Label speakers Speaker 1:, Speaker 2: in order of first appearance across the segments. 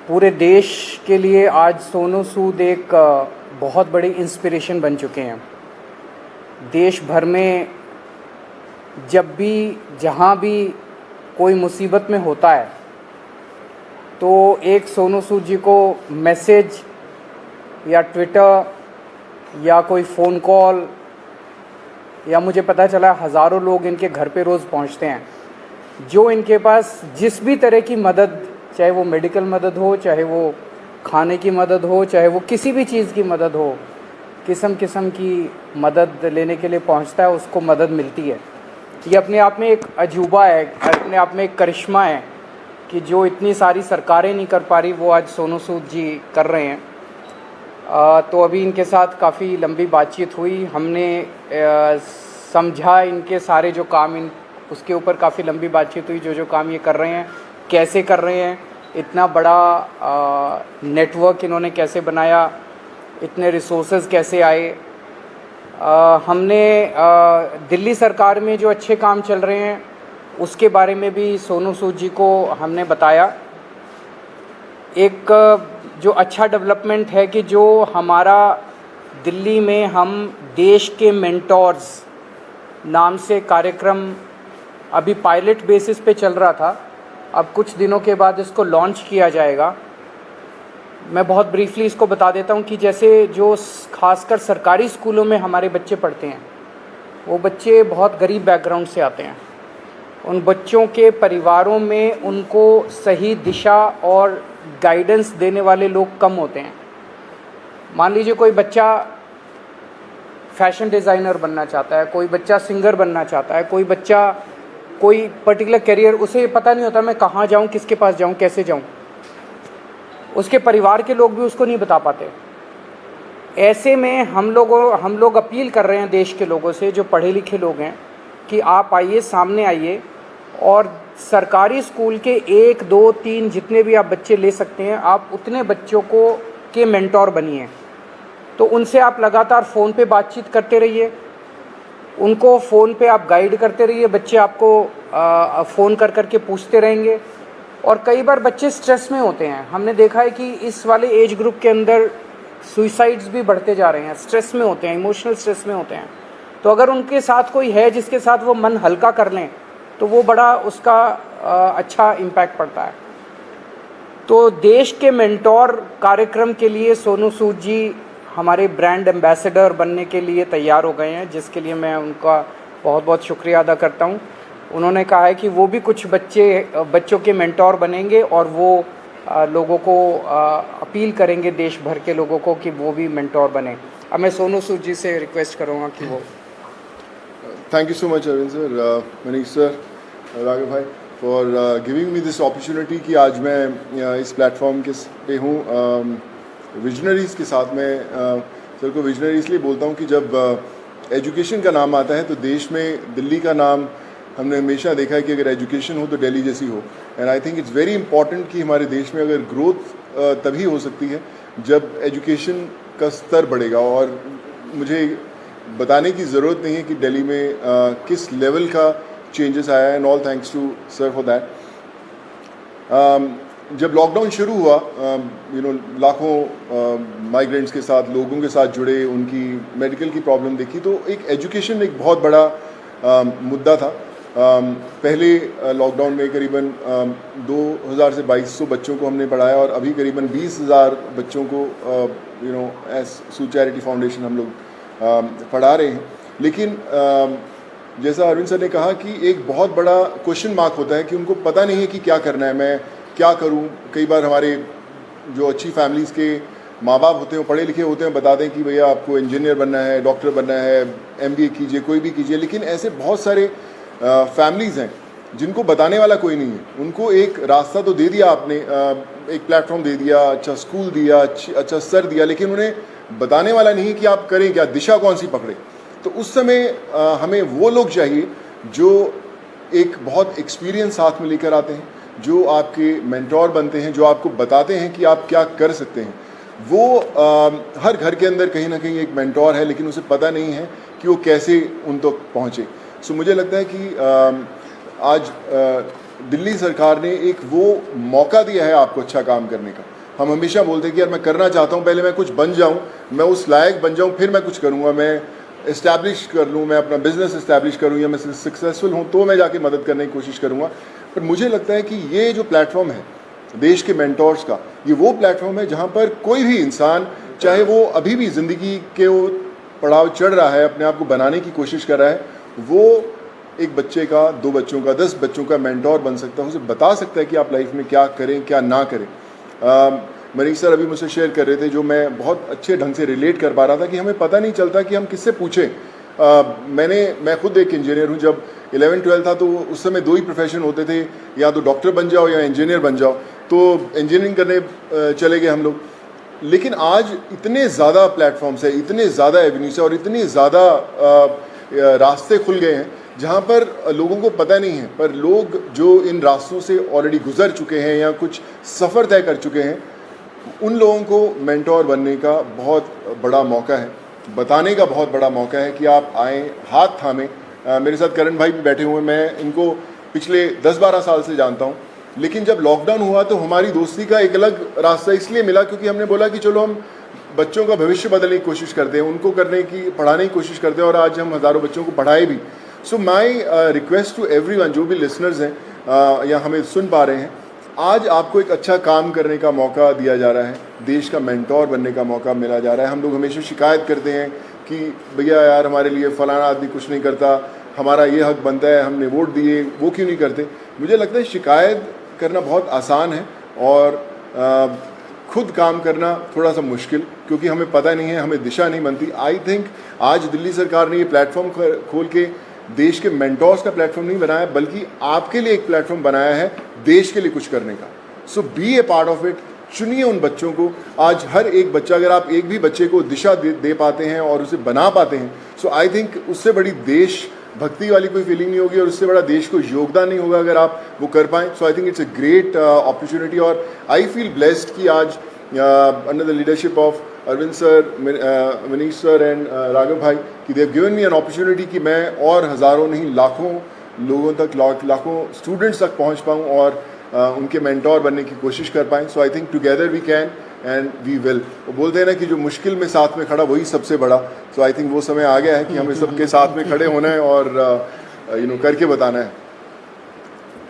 Speaker 1: पूरे देश के लिए आज सोनू सूद एक बहुत बड़ी इंस्पिरेशन बन चुके हैं। देश भर में जब भी जहाँ भी कोई मुसीबत में होता है तो एक सोनू सूद जी को मैसेज या ट्विटर या कोई फ़ोन कॉल या मुझे पता चला हज़ारों लोग इनके घर पे रोज़ पहुंचते हैं, जो इनके पास जिस भी तरह की मदद, चाहे वो मेडिकल मदद हो, चाहे वो खाने की मदद हो, चाहे वो किसी भी चीज़ की मदद हो, किस्म किस्म की मदद लेने के लिए पहुंचता है, उसको मदद मिलती है। ये अपने आप में एक अजूबा है, अपने आप में एक करिश्मा है कि जो इतनी सारी सरकारें नहीं कर पा रही वो आज सोनू सूद जी कर रहे हैं। तो अभी इनके साथ काफ़ी लंबी बातचीत हुई, हमने समझा इनके सारे जो काम उसके ऊपर काफ़ी लंबी बातचीत हुई, जो काम ये कर रहे हैं कैसे कर रहे हैं, इतना बड़ा नेटवर्क इन्होंने कैसे बनाया, इतने रिसोर्सेज कैसे आए। हमने दिल्ली सरकार में जो अच्छे काम चल रहे हैं उसके बारे में भी सोनू सूद जी को हमने बताया। एक जो अच्छा डेवलपमेंट है कि जो हमारा दिल्ली में हम देश के मेंटोर्स नाम से कार्यक्रम अभी पायलट बेसिस पे चल रहा था, अब कुछ दिनों के बाद इसको लॉन्च किया जाएगा। मैं बहुत ब्रीफली इसको बता देता हूँ कि जैसे जो खासकर सरकारी स्कूलों में हमारे बच्चे पढ़ते हैं, वो बच्चे बहुत गरीब बैकग्राउंड से आते हैं। उन बच्चों के परिवारों में उनको सही दिशा और गाइडेंस देने वाले लोग कम होते हैं। मान लीजिए कोई बच्चा फैशन डिज़ाइनर बनना चाहता है, कोई बच्चा सिंगर बनना चाहता है, कोई बच्चा कोई पर्टिकुलर करियर, उसे पता नहीं होता मैं कहाँ जाऊँ, किसके पास जाऊँ, कैसे जाऊँ। उसके परिवार के लोग भी उसको नहीं बता पाते। ऐसे में हम लोग अपील कर रहे हैं देश के लोगों से, जो पढ़े लिखे लोग हैं, कि आप आइए, सामने आइए और सरकारी स्कूल के 1, 2, 3 जितने भी आप बच्चे ले सकते हैं, आप उतने बच्चों को के मेंटोर बनिए। तो उनसे आप लगातार फ़ोन पे बातचीत करते रहिए, उनको फ़ोन पे आप गाइड करते रहिए, बच्चे आपको फ़ोन कर कर के पूछते रहेंगे। और कई बार बच्चे स्ट्रेस में होते हैं, हमने देखा है कि इस वाले एज ग्रुप के अंदर सुसाइड्स भी बढ़ते जा रहे हैं, स्ट्रेस में होते हैं, इमोशनल स्ट्रेस में होते हैं। तो अगर उनके साथ कोई है जिसके साथ वो मन हल्का कर लें तो वो बड़ा उसका अच्छा इम्पैक्ट पड़ता है। तो देश के मेंटोर कार्यक्रम के लिए सोनू सूद जी हमारे ब्रांड एम्बेसडर बनने के लिए तैयार हो गए हैं, जिसके लिए मैं उनका बहुत बहुत शुक्रिया अदा करता हूं। उन्होंने कहा है कि वो भी कुछ बच्चों के मेंटोर बनेंगे और वो लोगों को अपील करेंगे, देश भर के लोगों को, कि वो भी मेंटोर बने। अब मैं सोनू सूद जी से रिक्वेस्ट करूँगा कि वो।
Speaker 2: Thank you so much, Arvind sir, Manish sir, Raghav bhai, for giving me this opportunity कि आज मैं इस प्लेटफॉर्म के पे हूँ विजनरीज़ के साथ। मैं सर को विजनरी इसलिए बोलता हूँ कि जब एजुकेशन का नाम आता है तो देश में दिल्ली का नाम हमने हमेशा देखा है कि अगर एजुकेशन हो तो दिल्ली जैसी हो। And I think it's very important कि हमारे देश में अगर ग्रोथ तभी हो सकती है जब एजुकेशन का स्तर बढ़ेगा। और मुझे बताने की ज़रूरत नहीं है कि दिल्ली में किस लेवल का चेंजेस आया है, and all thanks to sir for that. जब लॉकडाउन शुरू हुआ, लाखों माइग्रेंट्स के साथ, लोगों के साथ जुड़े, उनकी मेडिकल की प्रॉब्लम देखी, तो एक एजुकेशन एक बहुत बड़ा मुद्दा था। पहले लॉकडाउन में करीबन 2000 से 2200 बच्चों को हमने पढ़ाया और अभी करीबन 20,000 बच्चों को एज सूद चैरिटी फाउंडेशन हम लोग पढ़ा रहे हैं। लेकिन जैसा अरविंद सर ने कहा कि एक बहुत बड़ा क्वेश्चन मार्क होता है कि उनको पता नहीं है कि क्या करना है, मैं क्या करूं। कई बार हमारे जो अच्छी फैमिलीज़ के माँ बाप होते हैं, पढ़े लिखे होते हैं, बताते हैं कि भैया आपको इंजीनियर बनना है, डॉक्टर बनना है, MBA कीजिए, कोई भी कीजिए। लेकिन ऐसे बहुत सारे फैमिलीज़ हैं जिनको बताने वाला कोई नहीं है। उनको एक रास्ता तो दे दिया आपने, एक प्लेटफॉर्म दे दिया, अच्छा स्कूल दिया, अच्छा सर दिया, लेकिन उन्हें बताने वाला नहीं कि आप करें क्या, दिशा कौन सी पकड़े। तो उस समय हमें वो लोग चाहिए जो एक बहुत एक्सपीरियंस साथ में लेकर आते हैं, जो आपके मेंटोर बनते हैं, जो आपको बताते हैं कि आप क्या कर सकते हैं। वो हर घर के अंदर कहीं ना कहीं एक मेंटोर है, लेकिन उसे पता नहीं है कि वो कैसे उन तक पहुँचे। सो मुझे लगता है कि आज दिल्ली सरकार ने एक वो मौका दिया है आपको अच्छा काम करने का। हम हमेशा बोलते हैं कि यार मैं करना चाहता हूँ, पहले मैं कुछ बन जाऊँ, मैं उस लायक बन जाऊँ, फिर मैं कुछ करूँगा, मैं इस्टेब्लिश कर लूँ, मैं अपना बिजनेस इस्टेब्लिश करूँ, या मैं सक्सेसफुल हूँ तो मैं जाके मदद करने की कोशिश करूँगा। पर मुझे लगता है कि ये जो प्लेटफॉर्म है देश के मेंटोर्स का, ये वो प्लेटफॉर्म है जहाँ पर कोई भी इंसान, चाहे वो अभी भी ज़िंदगी के वो पड़ाव चढ़ रहा है, अपने आप को बनाने की कोशिश कर रहा है, वो एक बच्चे का, 2 बच्चों का, 10 बच्चों का मेंटोर बन सकता है, उसे बता सकता है कि आप लाइफ में क्या करें क्या ना करें। मनीष सर अभी मुझसे शेयर कर रहे थे, जो मैं बहुत अच्छे ढंग से रिलेट कर पा रहा था, कि हमें पता नहीं चलता कि हम किससे पूछें। मैं खुद एक इंजीनियर हूँ। जब 11-12 था तो उस समय 2 ही प्रोफेशन होते थे, या तो डॉक्टर बन जाओ या इंजीनियर बन जाओ, तो इंजीनियरिंग करने चले गए हम लोग। लेकिन आज इतने ज़्यादा प्लेटफॉर्म्स है, इतने ज़्यादा एवेन्यूज है और इतने ज़्यादा रास्ते खुल गए हैं जहाँ पर लोगों को पता नहीं है, पर लोग जो इन रास्तों से ऑलरेडी गुजर चुके हैं या कुछ सफ़र तय कर चुके हैं, उन लोगों को मेंटोर बनने का बहुत बड़ा मौका है, बताने का बहुत बड़ा मौका है कि आप आएँ, हाथ थामें। मेरे साथ करण भाई भी बैठे हुए हैं, मैं इनको पिछले 10-12 साल से जानता हूँ, लेकिन जब लॉकडाउन हुआ तो हमारी दोस्ती का एक अलग रास्ता इसलिए मिला क्योंकि हमने बोला कि चलो हम बच्चों का भविष्य बदलने की कोशिश करते हैं, उनको पढ़ाने की कोशिश करते हैं, और आज हम हज़ारों बच्चों को पढ़ाए भी। सो माई रिक्वेस्ट टू एवरीवन, जो भी लिसनर्स हैं या हमें सुन पा रहे हैं, आज आपको एक अच्छा काम करने का मौका दिया जा रहा है, देश का मेंटोर बनने का मौका मिला जा रहा है। हम लोग हमेशा शिकायत करते हैं कि भैया यार हमारे लिए फ़लाना आदमी कुछ नहीं करता, हमारा ये हक बनता है, हमने वोट दिए, वो क्यों नहीं करते। मुझे लगता है शिकायत करना बहुत आसान है और खुद काम करना थोड़ा सा मुश्किल, क्योंकि हमें पता नहीं है, हमें दिशा नहीं बनती। आई थिंक आज दिल्ली सरकार ने ये प्लेटफॉर्म खोल के देश के मेंटोर्स का प्लेटफॉर्म नहीं बनाया, बल्कि आपके लिए एक प्लेटफॉर्म बनाया है देश के लिए कुछ करने का। So be a part of it. चुनिए उन बच्चों को। आज हर एक बच्चा, अगर आप एक भी बच्चे को दिशा दे पाते हैं और उसे बना पाते हैं, सो आई थिंक उससे बड़ी देश भक्ति वाली कोई फीलिंग नहीं होगी और उससे बड़ा देश को योगदान नहीं होगा अगर आप वो कर पाएँ। So I think it's a great opportunity, और आई फील ब्लेस्ड कि आज under the leadership of Arvind sir, Manish sir and Raghav भाई, कि they have given me an opportunity कि मैं और हज़ारों नहीं लाखों लोगों तक, लाखों स्टूडेंट्स तक पहुंच पाऊं और उनके मेंटोर बनने की कोशिश कर पाएँ। So I think together we can and we will. वो बोलते हैं ना कि जो मुश्किल में साथ में खड़ा वही सबसे बड़ा। सो आई थिंक वो समय आ गया है कि हमें सबके साथ में खड़े होना है और करके बताना है।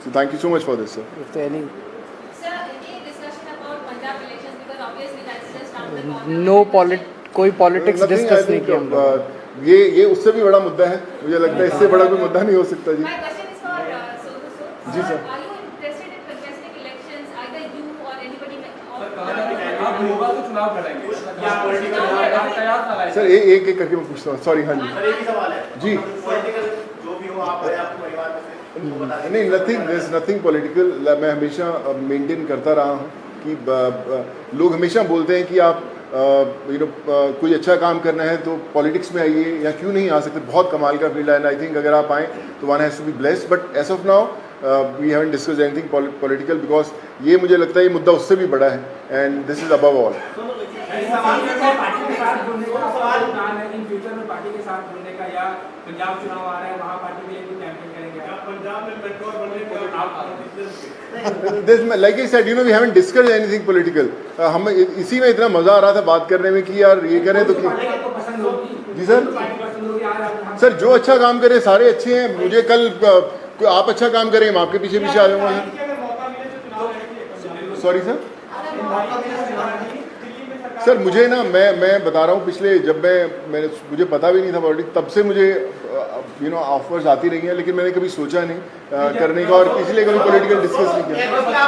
Speaker 2: So thank you so much for this sir.
Speaker 1: कोई पॉलिटिक्स डिस्कस नहीं किया हम लोग।
Speaker 2: ये उससे भी बड़ा मुद्दा है, मुझे लगता है इससे बड़ा कोई मुद्दा नहीं हो सकता। जी जी सर। सर एक एक करके मैं पूछता हूँ, सॉरी। हाँ जी जी। नहीं, नथिंग पॉलिटिकल। मैं हमेशा मेंटेन करता रहा हूँ कि लोग हमेशा बोलते हैं कि आप कोई अच्छा काम करना है तो पॉलिटिक्स में आइए, या क्यों नहीं आ सकते। बहुत कमाल का फील्ड है, एंड आई थिंक अगर आप आएँ तो one has to be blessed. But as of now we haven't discussed anything political, because ये मुझे लगता है ये मुद्दा उससे भी बड़ा है, and this is above all. Like I said, we haven't discussed anything political. हमें इसी में इतना मजा आ रहा था बात करने में कि यार ये करें तो जी सर जो अच्छा काम करे सारे अच्छे हैं। मुझे कल आप अच्छा काम करें, मैं आपके पीछे पीछे आ जाऊंगा। सॉरी सर मुझे ना, मैं बता रहा हूँ, पिछले जब मैंने मुझे पता भी नहीं था पॉलिटिक्स, तब से मुझे ऑफर्स आती रही हैं, लेकिन मैंने कभी सोचा नहीं करने का, और इसलिए कभी पॉलिटिकल डिस्कस नहीं किया।